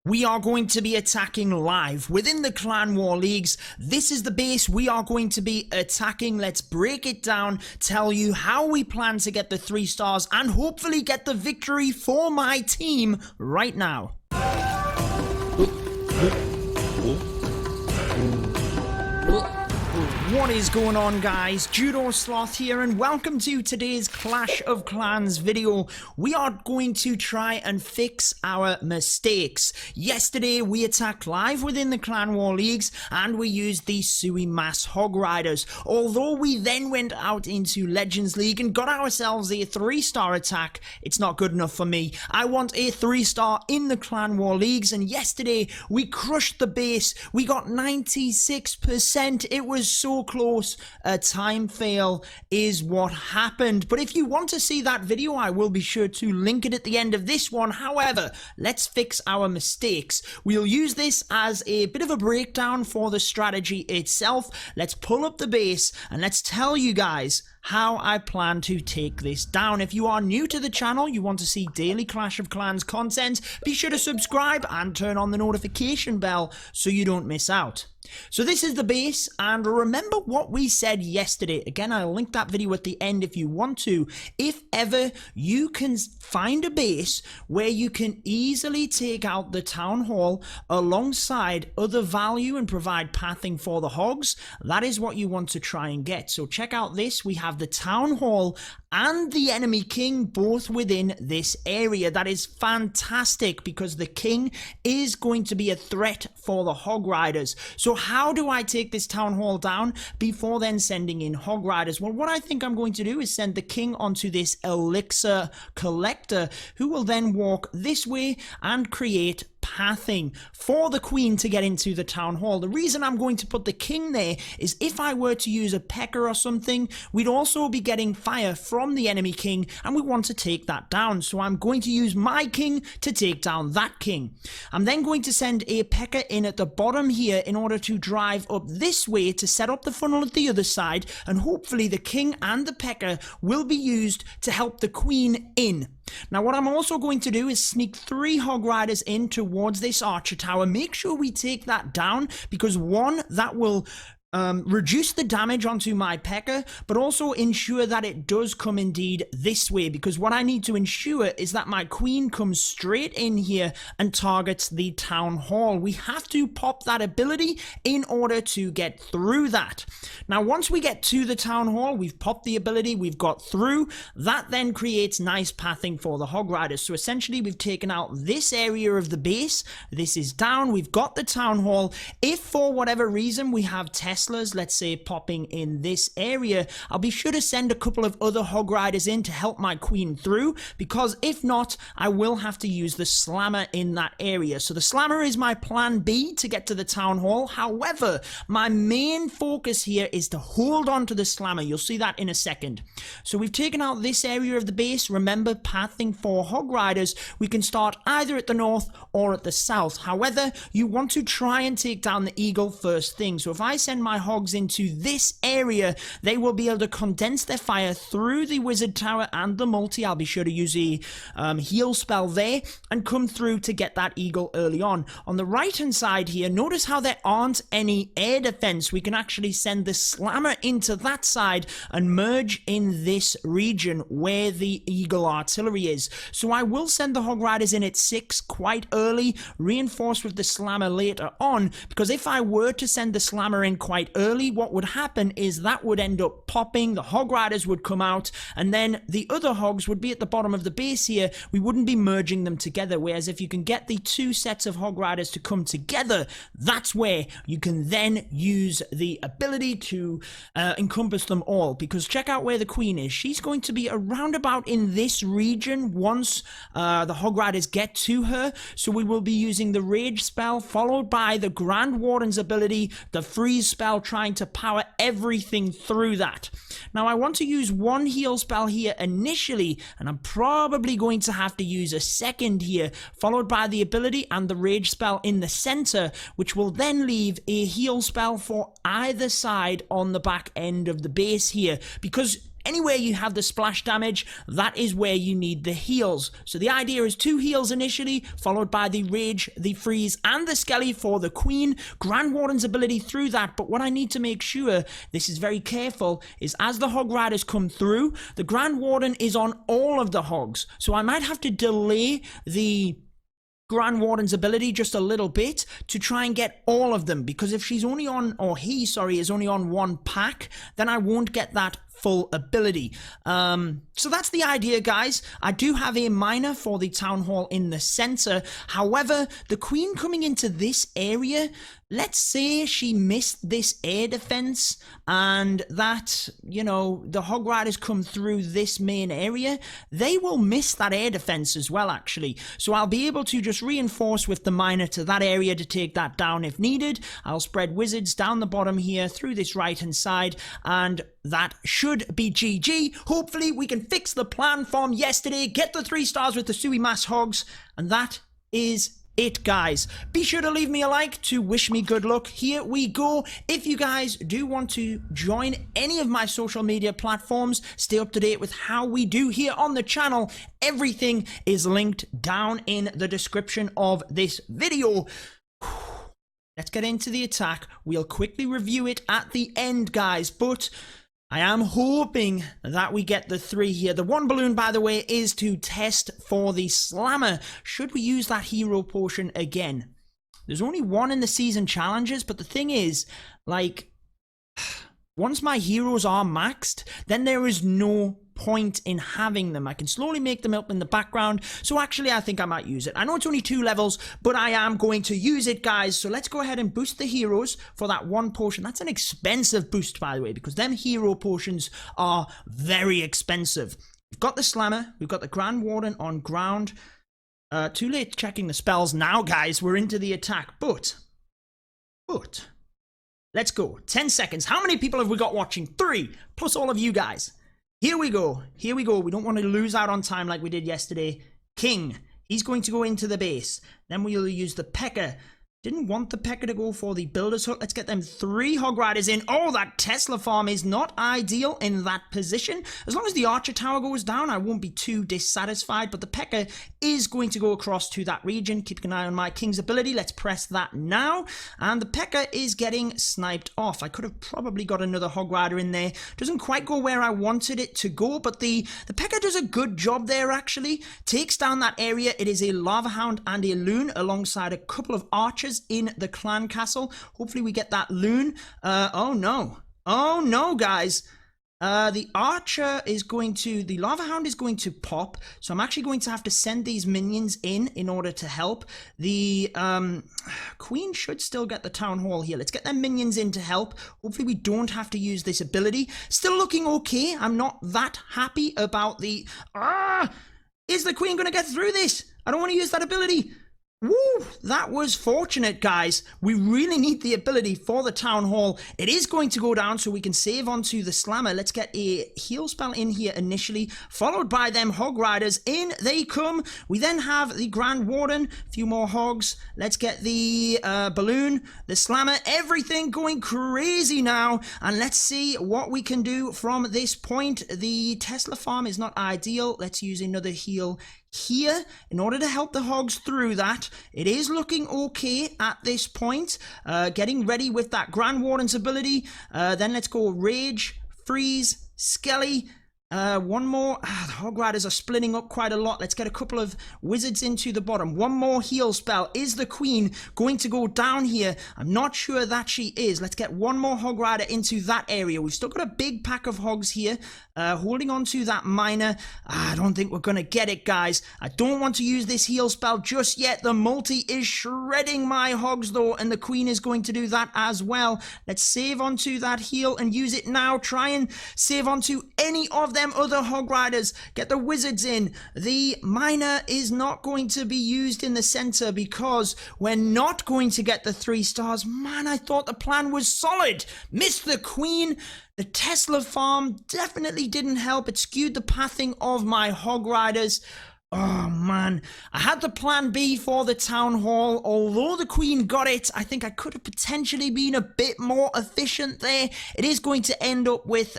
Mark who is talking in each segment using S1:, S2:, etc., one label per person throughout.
S1: We are going to be attacking live within the Clan War Leagues. This is the base we are going to be attacking. Let's break it down, tell you how we plan to get the 3 stars and hopefully get the victory for my team right now. What is going on, guys? Judo Sloth here, and welcome to today's Clash of Clans video. We are going to try and fix our mistakes. Yesterday we attacked live within the Clan War Leagues and we used the Sui Mass Hog Riders. Although we then went out into Legends League and got ourselves a 3-star attack, it's not good enough for me. I want a 3-star in the Clan War Leagues, and yesterday we crushed the base. We got 96%. It was so close. A time fail is what happened. But if you want to see that video, I will be sure to link it at the end of this one. However, let's fix our mistakes. We'll use this as a bit of a breakdown for the strategy itself. Let's pull up the base and let's tell you guys how I plan to take this down. If you are new to the channel, you want to see daily Clash of Clans content, be sure to subscribe and turn on the notification bell so you don't miss out. So this is the base, and remember what we said yesterday. Again, I'll link that video at the end if you want to. If ever you can find a base where you can easily take out the town hall alongside other value and provide pathing for the hogs, that is what you want to try and get. So check out this. We have the town hall and the enemy king both within this area. That is fantastic because the king is going to be a threat for the hog riders. So how do I take this town hall down before then sending in hog riders? Well, what I think I'm going to do is send the king onto this elixir collector, who will then walk this way and create pathing for the queen to get into the town hall. The reason I'm going to put the king there is if I were to use a pecker or something, we'd also be getting fire from the enemy king, and we want to take that down. So I'm going to use my king to take down that king. I'm then going to send a pecker in at the bottom here in order to drive up this way to set up the funnel at the other side, and hopefully the king and the pecker will be used to help the queen in. Now what I'm also going to do is sneak 3 hog riders in towards this archer tower. Make sure we take that down, because one, that will reduce the damage onto my pecker, but also ensure that it does come indeed this way, because what I need to ensure is that my queen comes straight in here and targets the town hall. We have to pop that ability in order to get through that. Now once we get to the town hall, we've popped the ability, we've got through. That then creates nice pathing for the hog riders. So essentially we've taken out this area of the base. This is down. We've got the town hall. If for whatever reason we have Teslas, let's say, popping in this area, I'll be sure to send a couple of other hog riders in to help my queen through, because if not, I will have to use the slammer in that area. So the slammer is my plan B to get to the town hall. However, my main focus here is to hold on to the slammer. You'll see that in a second. So we've taken out this area of the base. Remember, pathing for hog riders, we can start either at the north or at the south. However, you want to try and take down the eagle first thing. So if I send my hogs into this area, they will be able to condense their fire through the wizard tower and the multi. I'll be sure to use a heal spell there and come through to get that eagle early on. On the right hand side here, notice how there aren't any air defense. We can actually send the slammer into that side and merge in this region where the eagle artillery is. So I will send the hog riders in at 6 quite early, reinforce with the slammer later on, because if I were to send the slammer in quite early, what would happen is that would end up popping, the hog riders would come out, and then the other hogs would be at the bottom of the base here. We wouldn't be merging them together, whereas if you can get the 2 sets of hog riders to come together, that's where you can then use the ability to encompass them all. Because check out where the queen is. She's going to be around about in this region once the hog riders get to her. So we will be using the rage spell followed by the Grand Warden's ability, the freeze spell, trying to power everything through that. Now I want to use 1 heal spell here initially, and I'm probably going to have to use a second here, followed by the ability and the rage spell in the center, which will then leave a heal spell for either side on the back end of the base here. Because anywhere you have the splash damage, that is where you need the heals. So the idea is 2 heals initially, followed by the Rage, the Freeze, and the Skelly for the Queen. Grand Warden's ability through that, but what I need to make sure, this is very careful, is as the Hog Riders come through, the Grand Warden is on all of the Hogs. So I might have to delay the Grand Warden's ability just a little bit to try and get all of them, because if she's only on, or he, sorry, is only on 1 pack, then I won't get that full ability. So that's the idea, guys. I do have a miner for the town hall in the center. However, the Queen coming into this area, let's say she missed this air defense and that, you know, the Hog Riders come through this main area, they will miss that air defense as well, actually. So I'll be able to just reinforce with the miner to that area to take that down if needed. I'll spread wizards down the bottom here through this right hand side, and that should be GG. Hopefully we can fix the plan from yesterday, get the 3 stars with the Sui Mass Hogs, and that is it, guys. Be sure to leave me a like to wish me good luck. Here we go. If you guys do want to join any of my social media platforms, stay up to date with how we do here on the channel, everything is linked down in the description of this video. Let's get into the attack. We'll quickly review it at the end, guys, but I am hoping that we get the 3 here. The 1 balloon, by the way, is to test for the slammer. Should we use that hero potion again? There's only 1 in the season challenges, but the thing is, like, once my heroes are maxed, then there is no point in having them. I can slowly make them up in the background, so actually I think I might use it. I know it's only 2 levels, but I am going to use it, guys. So let's go ahead and boost the heroes for that 1 potion. That's an expensive boost, by the way, because them hero potions are very expensive. We've got the slammer, we've got the Grand Warden on ground. Too late checking the spells now, guys. We're into the attack, but let's go. 10 seconds. How many people have we got watching? 3, plus all of you guys. Here we go. Here we go. We don't want to lose out on time like we did yesterday. King. He's going to go into the base. Then we'll use the P.E.K.K.A. Didn't want the P.E.K.K.A. to go for the Builder's Hut. Let's get them 3 Hog Riders in. Oh, that Tesla farm is not ideal in that position. As long as the Archer Tower goes down, I won't be too dissatisfied. But the P.E.K.K.A. is going to go across to that region. Keeping an eye on my King's ability. Let's press that now. And the P.E.K.K.A. is getting sniped off. I could have probably got another Hog Rider in there. Doesn't quite go where I wanted it to go. But the P.E.K.K.A. does a good job there, actually. Takes down that area. It is a Lava Hound and a Loon alongside a couple of Archers in the clan castle. Hopefully we get that Loon. Oh no, guys. The Archer is going to, the Lava Hound is going to pop, so I'm actually going to have to send these minions in order to help. The Queen should still get the Town Hall here. Let's get them minions in to help. Hopefully we don't have to use this ability. Still looking okay. I'm not that happy about the... Is the Queen going to get through this? I don't want to use that ability. Woo! That was fortunate, guys. We really need the ability for the Town Hall. It is going to go down so we can save onto the Slammer. Let's get a heal spell in here initially, followed by them Hog Riders. In they come. We then have the Grand Warden, a few more Hogs. Let's get the Balloon, the Slammer, everything going crazy now. And let's see what we can do from this point. The Tesla farm is not ideal. Let's use another heal here in order to help the Hogs through that. It is looking okay at this point. Getting ready with that Grand Warden's ability. Then let's go Rage, Freeze, Skelly. One more. The Hog Riders are splitting up quite a lot. Let's get a couple of wizards into the bottom. One more heal spell. Is the Queen going to go down here? I'm not sure that she is. Let's get one more Hog Rider into that area. We've still got a big pack of Hogs here. Holding on to that miner. I don't think we're going to get it, guys. I don't want to use this heal spell just yet. The multi is shredding my Hogs, though, and the Queen is going to do that as well. Let's save onto that heal and use it now. Try and save onto any of them other Hog Riders. Get the wizards in. The miner is not going to be used in the center because we're not going to get the 3 stars. Man, I thought the plan was solid. Missed the Queen. The Tesla farm definitely didn't help. It skewed the pathing of my Hog Riders. Oh man, I had the plan B for the Town Hall. Although the Queen got it, I think I could have potentially been a bit more efficient there. It is going to end up with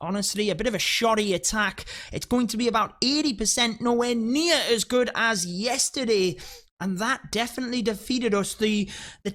S1: honestly, a bit of a shoddy attack. It's going to be about 80%, nowhere near as good as yesterday. And that definitely defeated us. The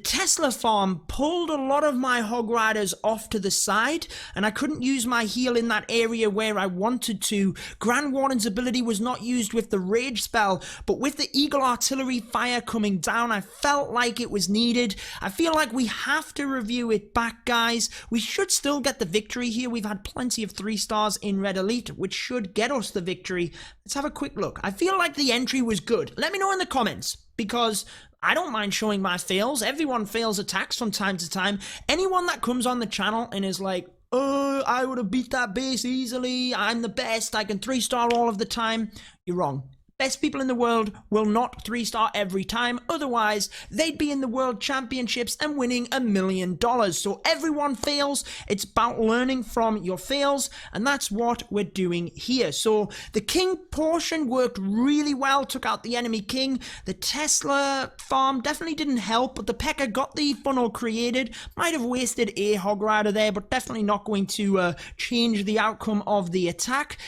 S1: Tesla farm pulled a lot of my hog riders off to the side, and I couldn't use my heal in that area where I wanted to. Grand Warden's ability was not used with the rage spell, but with the Eagle artillery fire coming down, I felt like it was needed. I feel like we have to review it back, guys. We should still get the victory here. We've had plenty of 3 stars in Red Elite, which should get us the victory. Let's have a quick look. I feel like the entry was good. Let me know in the comments, because I don't mind showing my fails. Everyone fails attacks from time to time. Anyone that comes on the channel and is like, oh, I would have beat that base easily, I'm the best, I can 3-star all of the time, you're wrong. Best people in the world will not 3-star every time, otherwise they'd be in the world championships and winning $1 million. So everyone fails. It's about learning from your fails, and that's what we're doing here. So the king portion worked really well, took out the enemy king. The Tesla farm definitely didn't help, but the P.E.K.K.A got the funnel created. Might have wasted a hog rider there, but definitely not going to change the outcome of the attack.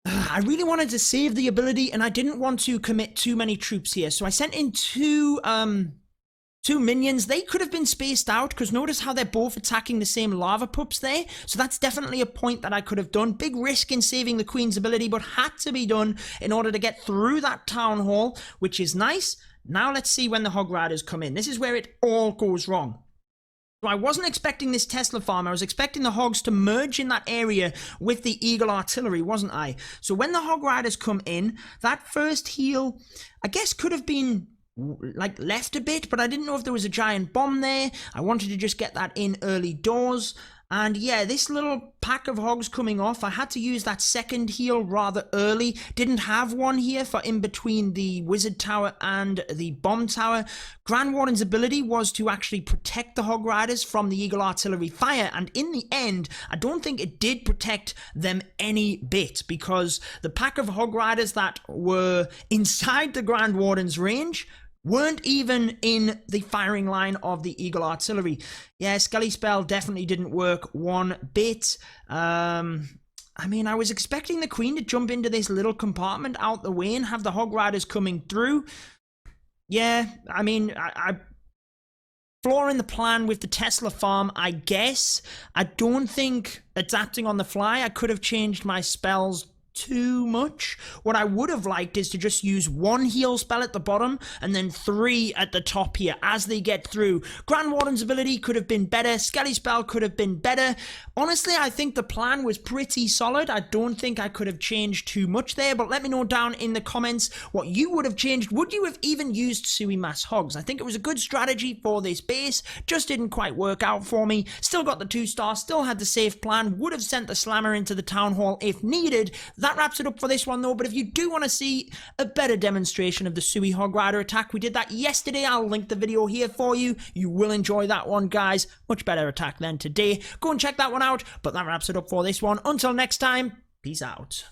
S1: I really wanted to save the ability, and I didn't want to commit too many troops here, so I sent in two minions. They could have been spaced out, because notice how they're both attacking the same lava pups there, so that's definitely a point that I could have done. Big risk in saving the queen's ability, but had to be done in order to get through that town hall, which is nice. Now let's see when the hog riders come in. This is where it all goes wrong. So I wasn't expecting this Tesla farm. I was expecting the hogs to merge in that area with the Eagle artillery, wasn't I? So when the hog riders come in, that first heal, I guess, could have been like left a bit, but I didn't know if there was a giant bomb there. I wanted to just get that in early doors. And yeah, this little pack of hogs coming off, I had to use that second heal rather early. Didn't have one here for in between the wizard tower and the bomb tower. Grand Warden's ability was to actually protect the hog riders from the Eagle artillery fire, and in the end, I don't think it did protect them any bit, because the pack of hog riders that were inside the Grand Warden's range weren't even in the firing line of the Eagle artillery. Yeah, Skelly Spell definitely didn't work one bit. I mean, I was expecting the queen to jump into this little compartment out the way and have the hog riders coming through. Yeah, I mean, I flaw in the plan with the Tesla farm, I guess. I don't think adapting on the fly, I could have changed my spells too much. What I would have liked is to just use 1 heal spell at the bottom and then 3 at the top here as they get through. Grand Warden's ability could have been better. Skelly Spell could have been better. Honestly, I think the plan was pretty solid. I don't think I could have changed too much there, but let me know down in the comments what you would have changed. Would you have even used Sui Mass Hogs? I think it was a good strategy for this base, just didn't quite work out for me. Still got the 2-star, still had the safe plan, would have sent the slammer into the town hall if needed. That wraps it up for this one though, but if you do want to see a better demonstration of the Sui Hog Rider attack, we did that yesterday. I'll link the video here for you. You will enjoy that one, guys. Much better attack than today. Go and check that one out, but that wraps it up for this one. Until next time, peace out.